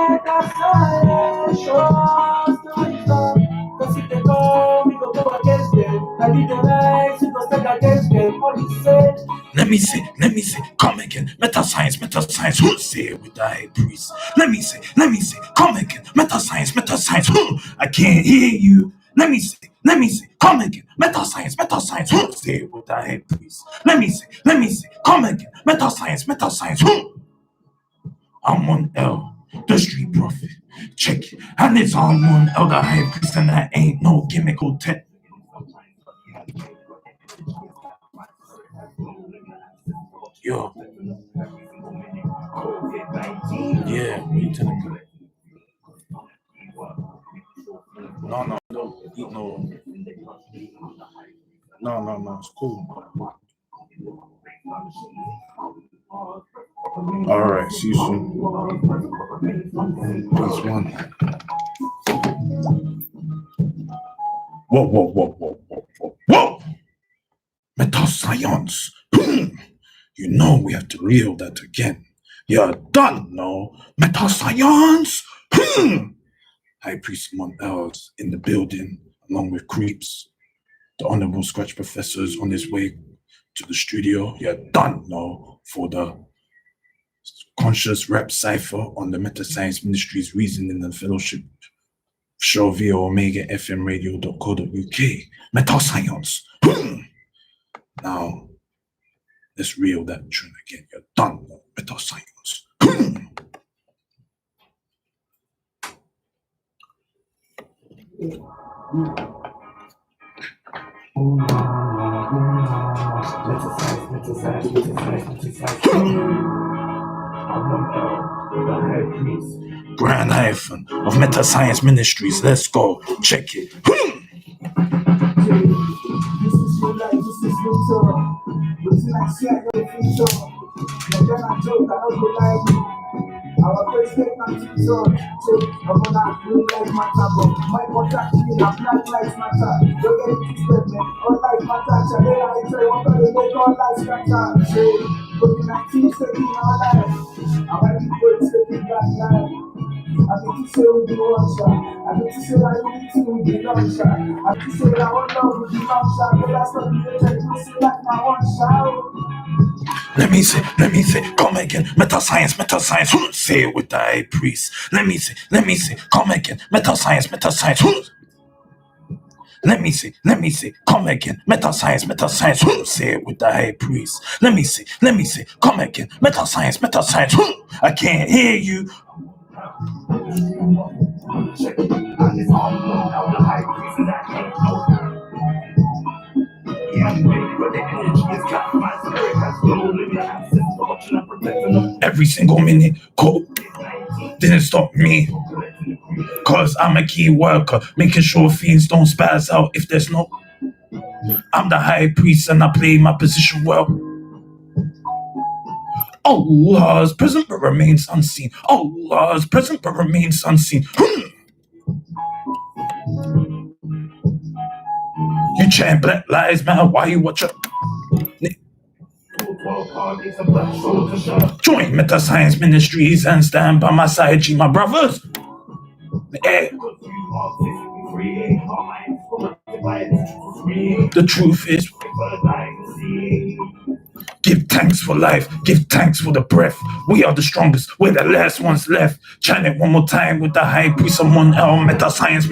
Metascience, show us the wisdom. Cause if they go, we go against them. I need the lights, we go stand against them. All he said. Let me say, come again. Metascience, who say it with the high priest? Let me say, come again. Metascience, I can't hear you. Let me say, come again. Metascience, who say it with the high priest? Let me say, come again. Metascience, who? Amun L, the street prophet. Check it. And it's Amun L, the high priest, and that ain't no chemical tech. Yo. Yeah, what you telling me? No, don't eat no, it's cool. Alright, see you soon. Peace one. Whoa! Metascience! You know we have to reel that again. You're done, no? Metascience! High Priest Montel's in the building, along with Creeps. The Honorable Scratch Professor is on his way to the studio. You're done, no? For the Conscious Rap Cypher on the Metascience Ministries Reasoning and Fellowship show via Omega FM Radio.co.uk. Metascience! Now, let's reel that tune again. You're done, no? Metascience! Grand hyphen of Metascience Ministries. Let's go. Check it. This is your life, this is your song. Looking like shit, I got a free song. And then I joke, I don't go like you. Our president and teacher, I'm gonna feel like matter, but my contact is a black lives matter. Don't get it twisted, man. All lives matter. Today I try what I make all lives matter. COVID-19 is taking our life. Our people is taking black life. I need to say we be one shot. I need to say I need to be long shot. I need to say I want love with the long shot. But that's not the way to say like my one shot. Let me say, come again, Metascience, say it with the high priest. Let me say, come again, Metascience, Let me say, come again, Metascience, say it with the high priest. Let me say, come again, Metascience, I can't hear you. Every single minute, cool. Didn't stop me, cause I'm a key worker, making sure fiends don't spaz out if there's no. I'm the high priest and I play my position well. Allah's present but remains unseen. Allah's present but remains unseen. You chant Black Lives Matter, why you watch it? Join Metascience Ministries and stand by my side, G, my brothers. The truth is, give thanks for life, give thanks for the breath. We are the strongest, we're the last ones left. Chant it one more time with the high priest of Amun L. Metascience.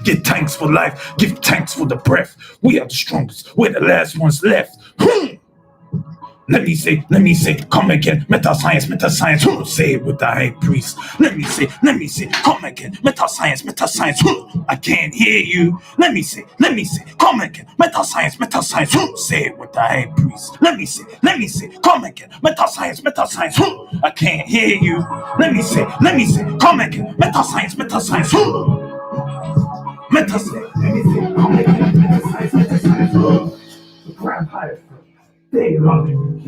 Give thanks for life, give thanks for the breath. We are the strongest, we're the last ones left. Let me say, come again, Metascience, say it with the high priest. Let me say, come again, Metascience, I can't hear you. Let me say, come again, Metascience, say it with the high priest. Let me say, come again, Metascience, I can't hear you. Let me say, come again, Metascience, Stay around in UK,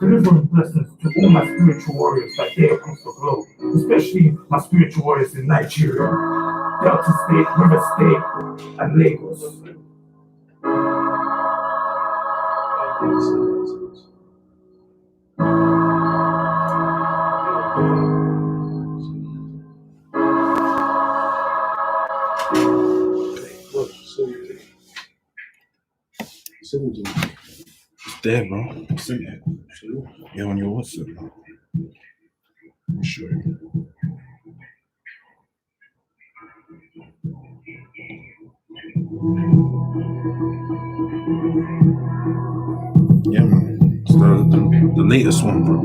delivering blessings to all my spiritual warriors that day across the globe, especially my spiritual warriors in Nigeria, Delta State, River State, and Lagos. It's there, bro. I sent it. Yeah, on your WhatsApp, bro. Let me show you. Yeah, man. It's the latest one, bro.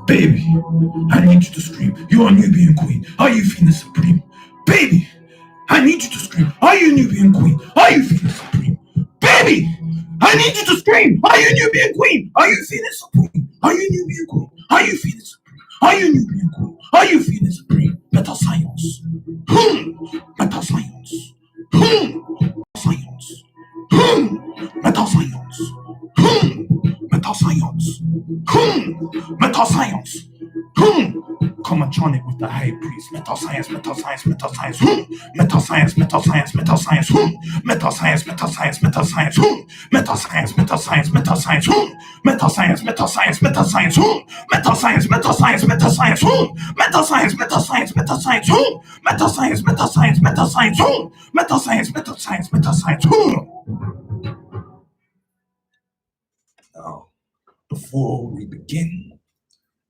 Baby, I need you to scream. You are Nubian queen. Are you feeling supreme? Baby, I need you to scream. Are you Nubian queen? Are you feeling supreme? Baby, I need you to scream. Are you Nubian queen? Are you feeling supreme? Are you Nubian queen? Are you feeling supreme? Are you Nubian queen? Are you feeling supreme? Meta science. Meta science. Science. Meta science. Meta science. Meta science. Come and chant it with the high priest. Meta science, meta science, meta science. Meta science, meta science, meta science. Meta science, meta science, meta science. Meta science, meta science, meta science. Meta science, meta science, meta science. Meta science, meta science, meta science. Meta science, meta science, meta science. Meta science, meta science, meta science. Meta science, meta science, meta science. Now, before we begin,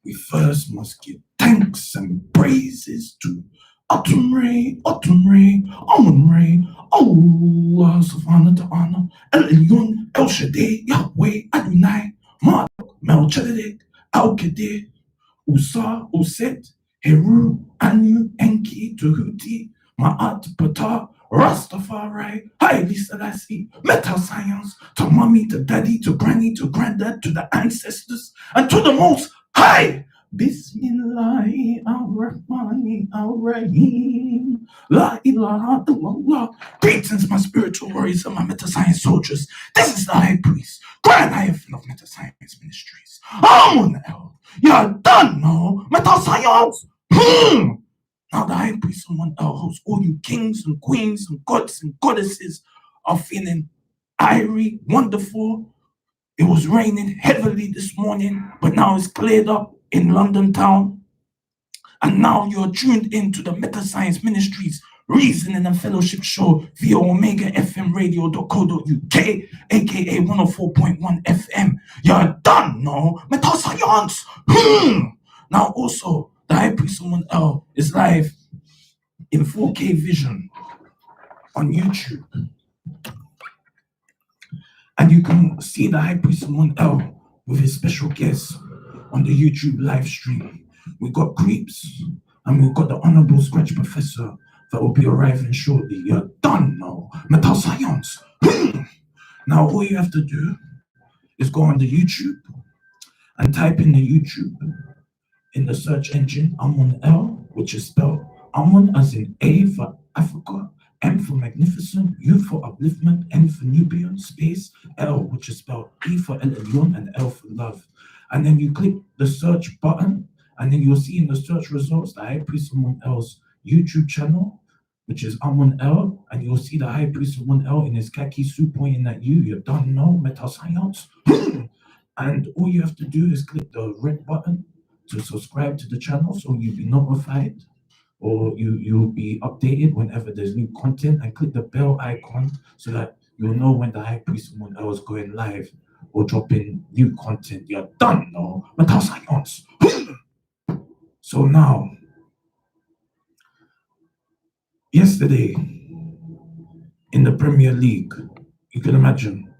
we first must give thanks and praises to Amun Allah subhanahu wa ta'ala, El Elyon, El Shaddai, Yahweh, Adonai, Ma'at, Melchizedek, Al Qadir, Usa, Uset, Heru, Anu, Enki, Tahuti, Ma'at, Pata, Rastafari, Haile Selassie, Meta Science, to mommy, to daddy, to granny, to granddad, to the ancestors, and to the most high. Bismillah ar-Rahman ar-Rahim. La ilaha illallah. Greetings, my spiritual warriors and my meta science soldiers. This is the High Priest, Grand Hyphen of Meta Science Ministries. Amun. You done know Meta Science. Now the High Priest, someone else, all you kings and queens and gods and goddesses are feeling airy, wonderful. It was raining heavily this morning, but now it's cleared up in London town. And now you're tuned into the Meta Science Ministries Reasoning and Fellowship Show via OmegaFMRadio.co.uk, aka 104.1 FM. You're done, no? Meta Science. Now also, the High Priest Someone L is live in 4K vision on YouTube. And you can see the High Priest Amun L with his special guests on the YouTube live stream. We got Creeps and we've got the Honorable Scratch Professor that will be arriving shortly. You're done now. Meta Science. Now all you have to do is go on the YouTube and type in the YouTube in the search engine Amun L, which is spelled Amun as in A for Africa, M for magnificent, U for upliftment, N for Nubian, space, L, which is spelled E for El Elyon and L for love. And then you click the search button, and then you'll see in the search results the High Priest Amun L's YouTube channel, which is Amun L, and you'll see the High Priest Amun L in his khaki suit pointing at you. You don't know Meta Science. And all you have to do is click the red button to subscribe to the channel so you'll be notified, or you'll be updated whenever there's new content, and click the bell icon so that you'll know when the High Priest Amun L is going live. or dropping new content, you're done, no? METASCIENCE. So now, yesterday in the Premier League, you can imagine,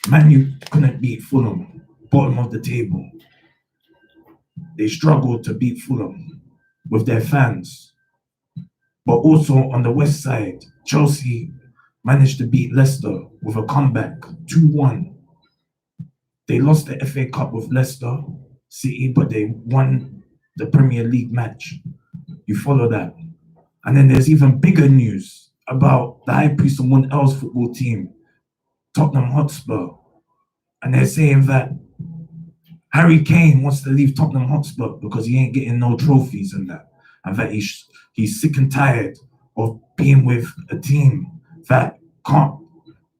Man U couldn't beat Fulham, bottom of the table. They struggled to beat Fulham with their fans. But also on the west side, Chelsea managed to beat Leicester with a comeback, 2-1. They lost the FA Cup with Leicester City, but they won the Premier League match. You follow that? And then there's even bigger news about the high priest of someone else's football team, Tottenham Hotspur. And they're saying that Harry Kane wants to leave Tottenham Hotspur because he ain't getting no trophies and that. And that he's sick and tired of being with a team that can't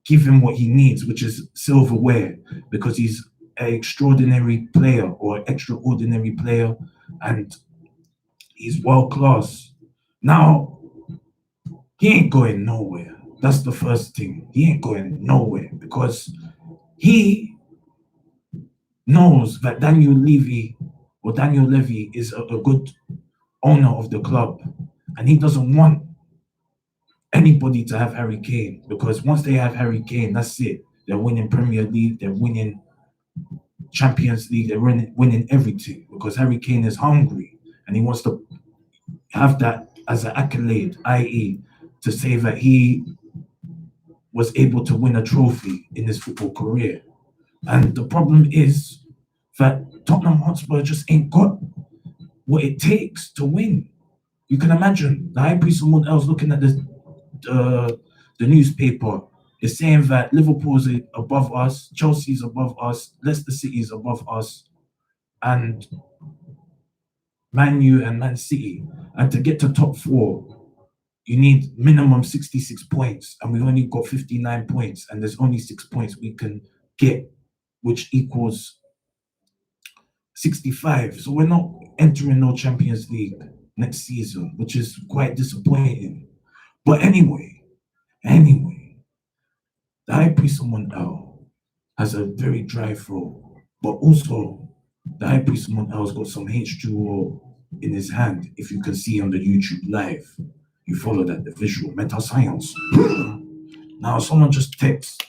give him what he needs, which is silverware, because he's an extraordinary player and he's world class. Now, he ain't going nowhere. That's the first thing. He ain't going nowhere because he knows that Daniel Levy is a good owner of the club, and he doesn't want anybody to have Harry Kane, because once they have Harry Kane, that's it. They're winning Premier League, they're winning Champions League, they're winning everything, because Harry Kane is hungry and he wants to have that as an accolade, i.e., to say that he was able to win a trophy in his football career. And the problem is that Tottenham Hotspur just ain't got what it takes to win. You can imagine the high priest, someone else looking at the newspaper, is saying that Liverpool's above us, Chelsea's above us, Leicester City's above us, and Man U and Man City. And to get to top 4, you need minimum 66 points, and we've only got 59 points, and there's only 6 points we can get, which equals 65. So we're not entering no Champions League next season, which is quite disappointing. But anyway, the high priest, someone else, has a very dry throat, but also the high priest, someone else, got some H2O in his hand. If you can see on the YouTube live, you follow that, the visual METASCIENCE. Now, someone just text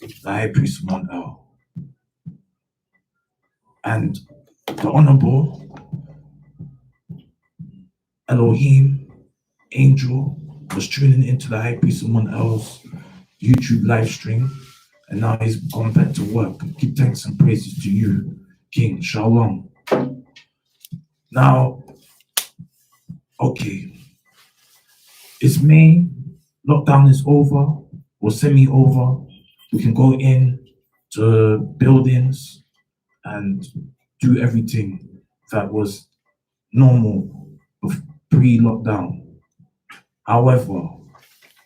the high priest, someone else, and the Honorable Elohim Angel was tuning into the high priest, someone else YouTube live stream, and now he's gone back to work. Give thanks and praises to you, King. Shalom. Now, okay, it's May, lockdown is over or semi-over. We can go in to buildings and do everything that was normal pre-lockdown. However,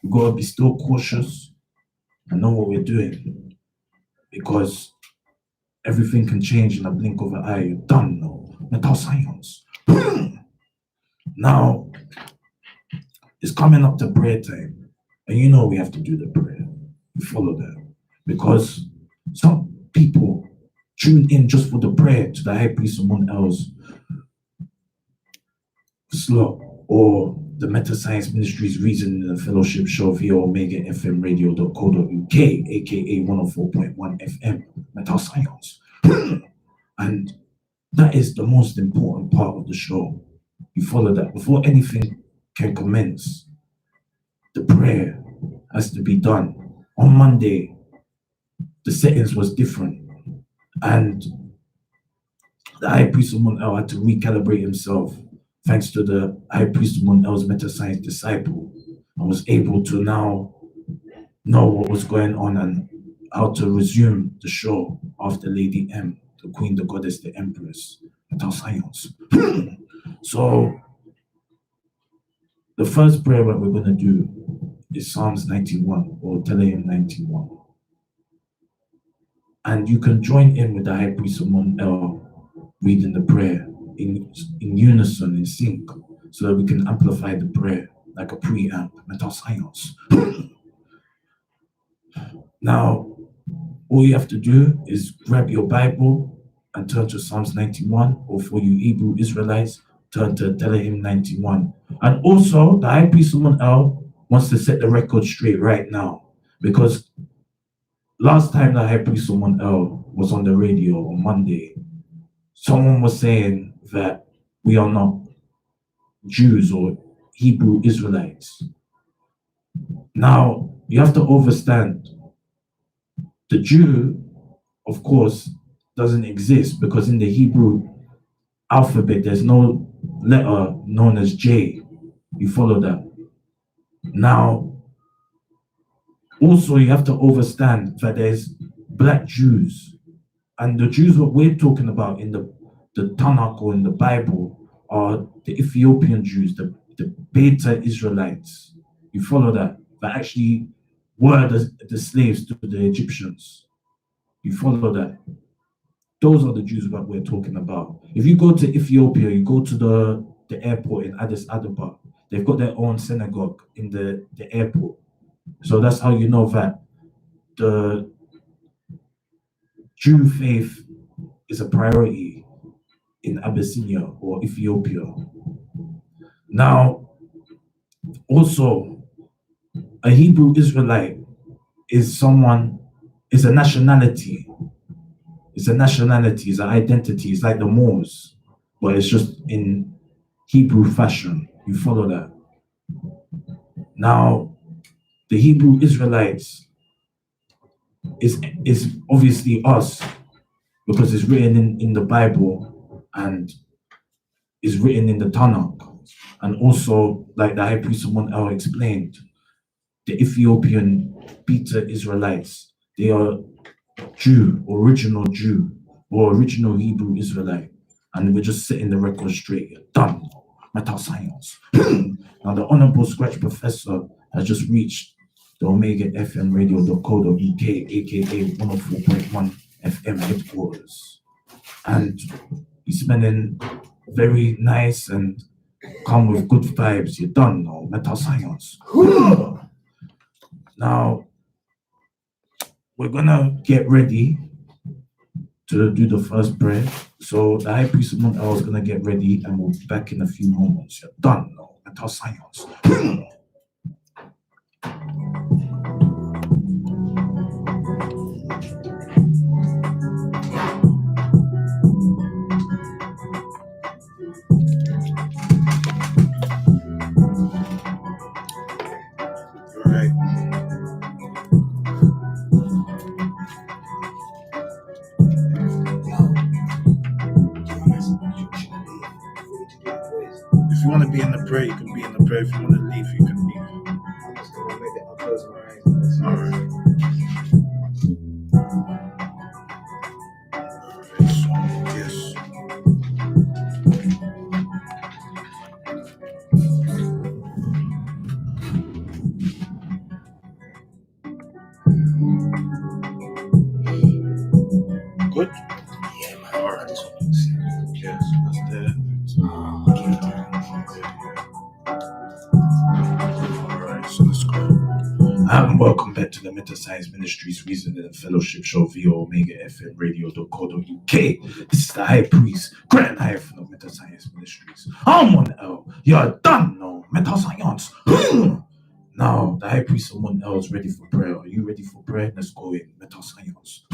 we gotta be still cautious and know what we're doing, because everything can change in a blink of an eye. You're done now. METASCIENCE. Now, it's coming up to prayer time, and you know we have to do the prayer. You follow that, because some people tune in just for the prayer to the high priest, someone else slot, or the METASCIENCE Ministries Reason in the Fellowship Show via OmegaFMRadio.co.uk, aka 104.1 FM, METASCIENCE. And that is the most important part of the show. You follow that. Before anything can commence, the prayer has to be done. On Monday, the settings was different, and the high priest someone else had to recalibrate himself, thanks to the high priest someone else METASCIENCE disciple, and was able to now know what was going on and how to resume the show after Lady M, the Queen, the Goddess, the Empress, METASCIENCE. So the first prayer that we're going to do is Psalms 91 or Teleim 91. And you can join in with the high priest someone else reading the prayer in unison, in sync, so that we can amplify the prayer like a preamp, METASCIENCE. Now, All you have to do is grab your Bible and turn to Psalms 91, or for you Hebrew Israelites, turn to Tehillim 91. And also, the high priest Amun wants to set the record straight right now, because last time the high priest Amun was on the radio on Monday, someone was saying that we are not Jews or Hebrew Israelites. Now, you have to understand, the Jew, of course, doesn't exist, because in the Hebrew alphabet, there's no letter known as J. You follow that? Now, also, you have to understand that there's black Jews, and the Jews what we're talking about in the Tanakh or in the Bible are the Ethiopian Jews, the Beta Israelites. You follow that? That actually were the slaves to the Egyptians. You follow that? Those are the Jews that we're talking about. If you go to Ethiopia, you go to the airport in Addis Ababa, they've got their own synagogue in the airport. So that's how you know that the Jew faith is a priority in Abyssinia or Ethiopia. Now, also, a Hebrew Israelite is a nationality. It's a nationality, it's an identity. It's like the Moors, but it's just in Hebrew fashion. You follow that? Now, the Hebrew Israelites is obviously us, because it's written in the Bible and is written in the Tanakh. And also, like the high priest Amun explained, the Ethiopian Beta Israelites, they are original Jew, or original Hebrew Israelite. And we're just setting the record straight. Done. METASCIENCE. Now, the Honorable Scratch Professor has just reached the Omega FM radio.co.uk, aka 104.1 FM headquarters. And he's spending very nice and come with good vibes. You're done now. METASCIENCE. Now, we're gonna get ready to do the first prayer. So the high priest of Mount is gonna get ready, and we'll be back in a few moments. You're done now. METASCIENCE. All right. If you want to be in the prayer, you can be in the prayer. If you want to leave, you can leave. I'm just gonna make it. I'll close my eyes. All right. So, yes. Good? Yeah, man. All right. This one. Yes, that's there. All right, so let's go. And welcome back to the METASCIENCE Ministries Reasoning and Fellowship Show via Omega FM radio.co.uk. This is the High Priest, Grand Hyphen of METASCIENCE Ministries. Amun you're done now, METASCIENCE. Now, the High Priest Amun is ready for prayer. Are you ready for prayer? Let's go in, METASCIENCE.